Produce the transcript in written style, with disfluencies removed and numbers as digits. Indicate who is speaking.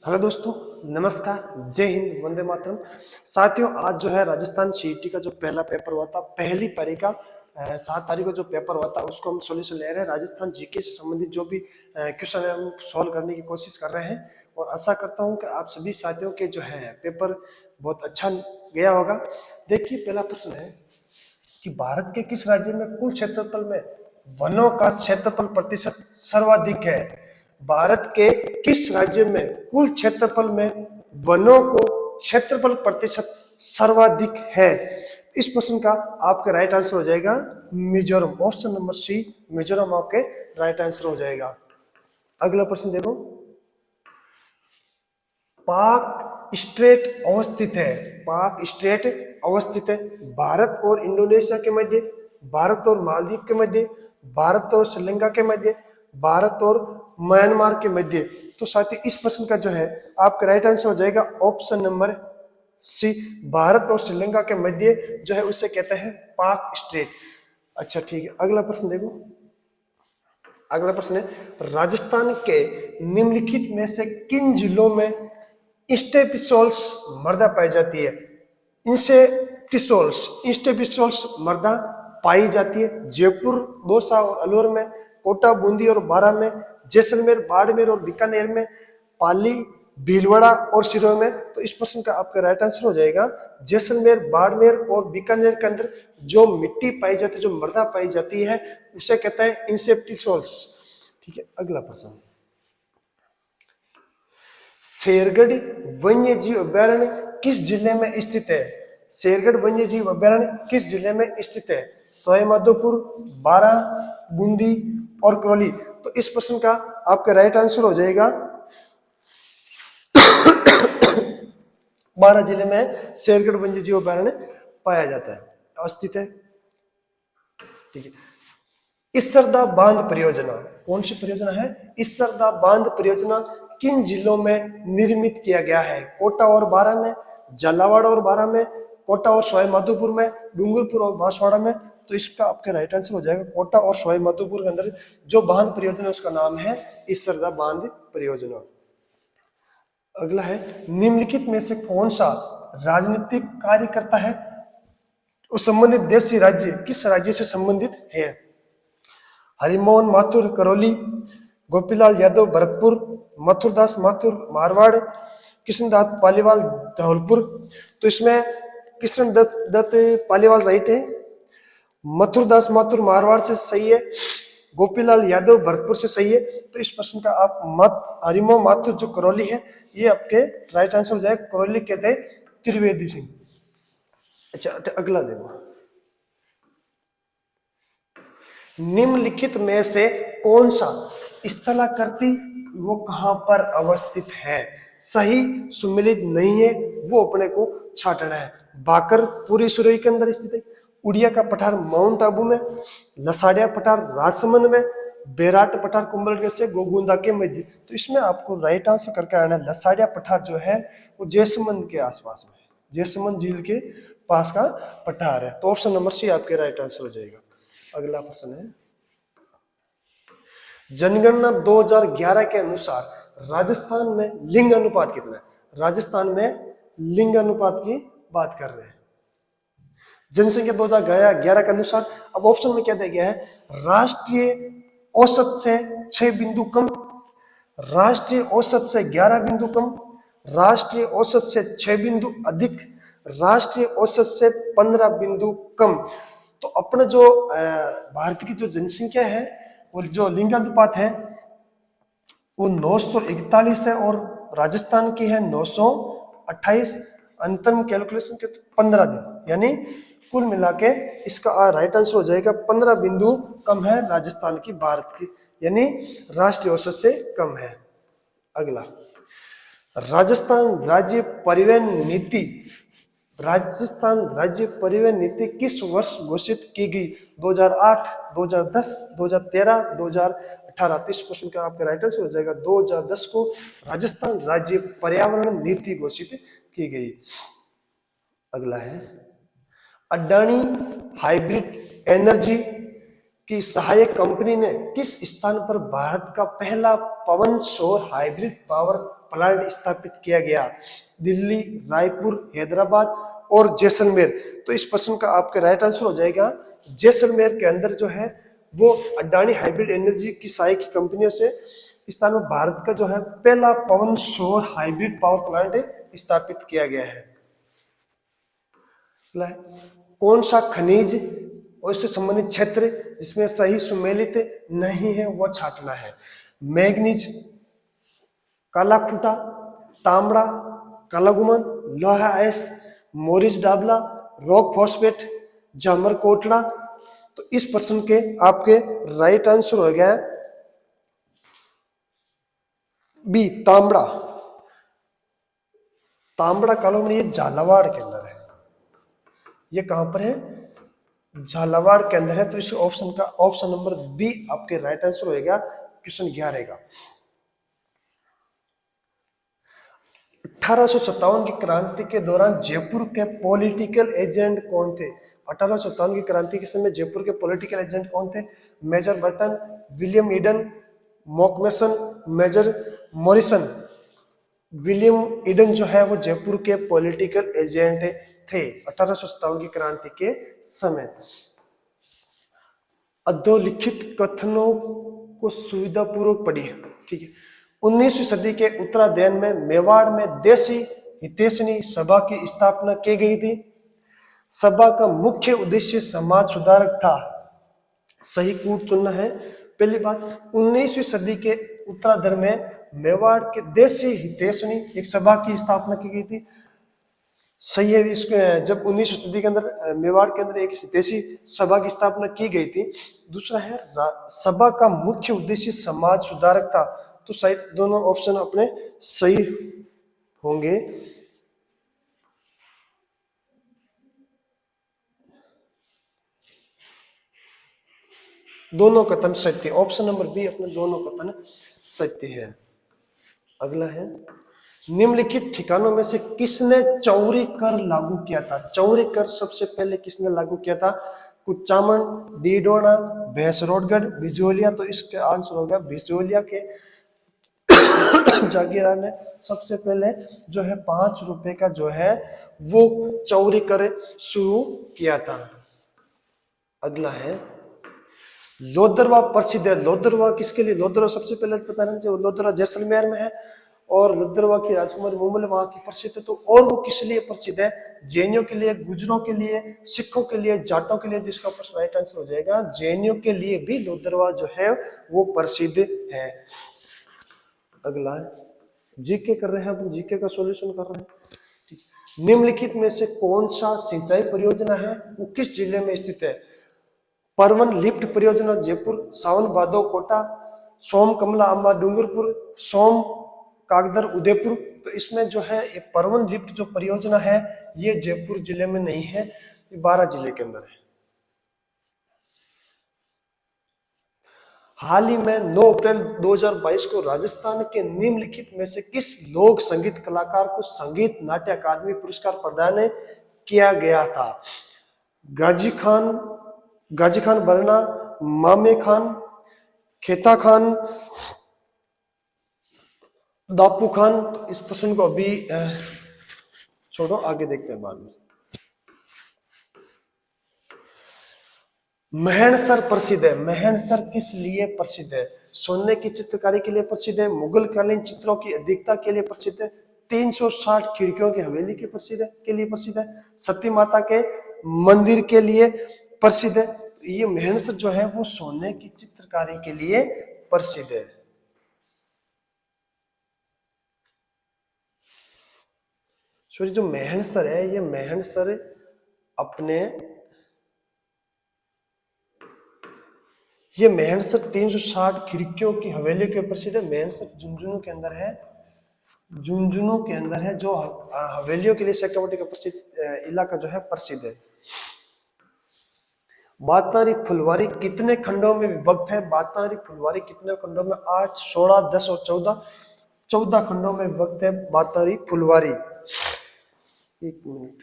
Speaker 1: Hello दोस्तों, नमस्कार, जय हिंद, वंदे मातरम। साथियों, आज जो है राजस्थान सीईटी का जो पहला पेपर हुआ था, पहली पारी का 7 तारीख को जो पेपर हुआ था, उसको हम सॉल्यूशन ले रहे हैं। राजस्थान जीके से संबंधित जो भी क्वेश्चन है हम सॉल्व करने की कोशिश कर रहे हैं और आशा करता हूं कि आप सभी साथियों के जो है पेपर बहुत अच्छा गया होगा। देखिए, पहला प्रश्न है कि भारत के किस राज्य में कुल क्षेत्रफल में वनों का क्षेत्रफल प्रतिशत सर्वाधिक है। भारत के किस राज्य में कुल क्षेत्रफल में वनों को क्षेत्रफल प्रतिशत सर्वाधिक है। इस प्रश्न का आपका राइट आंसर हो जाएगा Mizoram. Option number C, Mizoram आपके राइट आंसर हो जाएगा। अगला प्रश्न देखो, पाक स्ट्रेट अवस्थित है। पाक स्ट्रेट अवस्थित है भारत और इंडोनेशिया के मध्य, भारत और मालदीव के मध्य, भारत और श्रीलंका के मध्य, भारत और म्यांमार के मध्य। तो साथ ही इस प्रश्न का जो है आपका राइट आंसर हो जाएगा ऑप्शन नंबर सी, भारत और श्रीलंका के मध्य जो है उसे कहते हैं पाक स्ट्रेट। अच्छा ठीक है, अगला प्रश्न देखो। अगला प्रश्न है, राजस्थान के निम्नलिखित में से किन जिलों में स्टेपिसोल्स मृदा पाई जाती है। इंस्टेपिसोल्स मृदा पाई जाती है जयपुर, दौसा और अलवर में, कोटा, बूंदी और बारां में, जैसलमेर, बाड़मेर और बीकानेर में, पाली, भीलवाड़ा और सिरोही में। तो इस प्रश्न का आपका राइट आंसर हो जाएगा जैसलमेर, बाड़मेर और बीकानेर के अंदर जो मिट्टी पाई जाती है, जो मृदा पाई जाती है, उसे कहते हैं इंसेप्टिसोल्स। ठीक है, अगला प्रश्न, शेरगढ़ वन्य जीव अभयारण्य किस जिले में स्थित है। शेरगढ़ वन्य जीव अभयारण्य किस जिले में स्थित है। सवाईमाधोपुर, बारां, बूंदी और करौली। तो इस प्रश्न का आपका राइट आंसर हो जाएगा 12 जिले में शेरगढ़ वन्य जीव अभयारण्य पाया जाता है, स्थित है। ठीक है, इसरदा बांध परियोजना कौन सी परियोजना है। इसरदा बांध परियोजना किन जिलों में निर्मित किया गया है। कोटा और बारां में, झालावाड़ और बारां में, कोटा और सवाईमाधोपुर में, डूंगरपुर और बांसवाड़ा में। तो इसका आपका राइट आंसर हो जाएगा कोटा और सवाईमाधोपुर के अंदर जो बांध परियोजना उसका नाम है इसरदा बांध परियोजना। अगला है, निम्नलिखित में से कौन सा राजनीतिक कार्य करता है उस संबंधित देशी राज्य किस राज्य से संबंधित है। हरिमोहन माथुर करौली, गोपीलाल यादव भरतपुर, मथुरदास माथुर मारवाड़, कृष्णदत्त पालीवाल धौलपुर। तो इसमें कृष्णदत्त पालीवाल राइट है, मथुरदास माथुर मारवाड़ से सही है, गोपीलाल यादव भरतपुर से सही है। तो इस प्रश्न का आप हरिमोहन माथुर जो करौली है ये आपके राइट आंसर हो जाएगा। करौली कहते हैं त्रिवेदी सिंह। अच्छा, अगला देखो, निम्नलिखित में से कौन सा स्थलाकृति वो कहां पर अवस्थित है। सही सुमिलित नहीं है, वो अपने को छाटना है। बाकर पूरी सुरई के अंदर स्थित है, उड़िया का पठार माउंट आबू में, लसाड़िया पठार राजसमंद में, बेराट पठार कुंभलगढ़ से गोगुंदा के मध्य। तो इसमें आपको राइट आंसर करके आना है। लसाड़िया पठार जो है वो जैसमंद के आसपास में, जैसमंद झील के पास का पठार है। तो ऑप्शन नंबर सी आपके राइट आंसर हो जाएगा। अगला प्रश्न है, जनगणना 2011 के अनुसार राजस्थान में लिंग अनुपात कितना है। राजस्थान में लिंग अनुपात की बात कर रहे हैं। जनसंख्या 2011 के अनुसार, अब ऑप्शन में क्या दिया गया है, राष्ट्रीय औसत से 6 बिंदु कम, राष्ट्रीय औसत से 11 बिंदु कम, राष्ट्रीय औसत से 6 बिंदु अधिक, राष्ट्रीय औसत से 15 बिंदु कम। तो अपने जो भारत की जो जनसंख्या है और जो लिंगानुपात है वो 941 है और राजस्थान की है 928। अंतर में कैलकुलेशन के 15 दिन, यानी कुल मिला के इसका राइट आंसर हो जाएगा 15 बिंदु कम है राजस्थान की भारत की, यानी राष्ट्रीय औसत से कम है। अगला, राजस्थान राज्य परिवहन नीति, राजस्थान राज्य परिवहन नीति किस वर्ष घोषित की गई। 2008, 2010, 2013, 2018। तो इस क्वेश्चन का आपका राइट आंसर हो जाएगा 2010 को राजस्थान राज्य पर्यावरण नीति घोषित की गई। अगला है, अडानी हाइब्रिड एनर्जी कि सहायक कंपनी ने किस स्थान पर भारत का पहला पवन सौर हाइब्रिड पावर प्लांट स्थापित किया गया? दिल्ली, रायपुर, हैदराबाद और जैसलमेर। तो इस प्रश्न का आपका राइट आंसर हो जाएगा जैसलमेर के अंदर जो है वो अडानी हाइब्रिड एनर्जी की सहायक कंपनियों से स्थान में भारत का जो है पहला पवन सौर हाइब्रिड पावर प्लांट स्थापित किया गया है। कौन सा खनिज और इससे संबंधित क्षेत्र जिसमें सही सुमेलित नहीं है वो छांटना है? मैग्नीज, काला खूटा, तांबड़ा, कालागुमन, लोहा एस, मोरिस डाबला, रॉक फॉस्फेट, जामर कोटड़ा। तो इस प्रश्न के आपके राइट आंसर हो गया बी, तांबड़ा। तांबड़ा कालागुमन ये झालावाड़ के अंदर है। ये कहां पर है? झालावाड़ के अंदर है। तो इस ऑप्शन का ऑप्शन नंबर बी आपके राइट आंसर होएगा क्वेश्चन 11 का। 1857 की क्रांति के दौरान जयपुर के पॉलिटिकल एजेंट कौन थे? 1857 की क्रांति के समय जयपुर के पॉलिटिकल एजेंट कौन थे? Major Burton, William Eden, Mockmason, major Morrison. William Eden जो है वो जयपुर के पॉलिटिकल एजेंट थे 1857 की क्रांति के समय। अधोलिखित कथनों को सुविधापूर्वक पढ़िए। ठीक है। 19वीं सदी के उत्तरार्ध में मेवाड़ में देशी हितैषणी सभा की स्थापना की गई थी। सभा का मुख्य उद्देश्य समाज सुधारक था। सही कूट चुनना है। पहली बात, 19वीं सदी के उत्तरार्ध में मेवाड़ के देशी हितैषणी एक सभा की स्थापना की गई थी। सही है। इसके जब 19वीं सदी के अंदर मेवाड़ के अंदर एक हितैषी सभा की स्थापना की गई थी। दूसरा है सभा का मुख्य उद्देश्य समाज सुधारक था। तो शायद दोनों ऑप्शन अपने सही होंगे। दोनों कथन सत्य। ऑप्शन नंबर बी अपने दोनों कथन सत्य है। अगला है, निम्नलिखित ठिकानों में से किसने चौरी कर लागू किया था? चौरी कर सबसे पहले किसने लागू किया था? कुचामन, डीडोना, भैंसरोडगढ़, बिजोलिया। तो इसका आंसर होगा बिजोलिया के जागीरदार ने सबसे पहले जो है 5 रुपए का जो है वो चौरी कर शुरू किया था। अगला है, लोदरवा प्रसिद्ध है। लोदरवा किसके लिए? लोदरवा सबसे पहले पता नहीं चाहिए, लोदरवा जैसलमेर में है और लोदरवा की राजकुमारी मुमल वहां की प्रसिद्ध है। तो और वो किस लिए प्रसिद्ध है? जैनियों के लिए, गुजरों के लिए, सिखों के लिए, जाटों के लिए। जिसका प्रश्न राइट आंसर हो जाएगा जैनियों के लिए भी लोदरवा जो है वो प्रसिद्ध है। अगला जीके कर रहे हैं, अपन जीके का सॉल्यूशन कर रहे हैं। निम्नलिखित में से कौन सा सिंचाई परियोजना है वो किस जिले में स्थित है? परवन लिफ्ट परियोजना जयपुर, सावन भादो कोटा, सोम कमला अंबा डूंगरपुर, सोम कागदर उदयपुर। तो इसमें जो है ये परवन लिफ्ट जो परियोजना है ये जयपुर जिले में नहीं है, ये 12 जिले के अंदर है। हाल ही में 9 अप्रैल 2022 को राजस्थान के निम्नलिखित में से किस लोक संगीत कलाकार को संगीत नाट्य अकादमी पुरस्कार प्रदान किया गया था? गाजी खान बरना, मामे खान, खेता खान, दापू खान। तो इस प्रश्न को अभी छोड़ो, आगे देखते हैं बाद में। महणसर प्रसिद्ध है। महणसर किस लिए प्रसिद्ध है? सोने की चित्रकारी के लिए प्रसिद्ध है, मुगल कालीन चित्रों की अधिकता के लिए प्रसिद्ध है, 360 खिड़कियों की हवेली के लिए प्रसिद्ध है, सती माता के मंदिर के लिए प्रसिद्ध है। ये महणसर जो है वो सोने की चित्रकारी के लिए प्रसिद्ध है। सॉरी, जो महणसर है ये महणसर अपने ये महणसर 360 खिड़कियों की हवेली के प्रसिद्ध है। महणसर झुंझुनू के अंदर है। झुंझुनू के अंदर है जो हवेलियों के लिए शेखावटी का प्रसिद्ध इलाका जो है प्रसिद्ध है। बातारी फुलवारी कितने खंडों में विभक्त है? बातारी फुलवारी कितने खंडों में? 8, 16, 10 और 14 खंडों में विभक्त है बातारी फुलवारी। एक मिनट।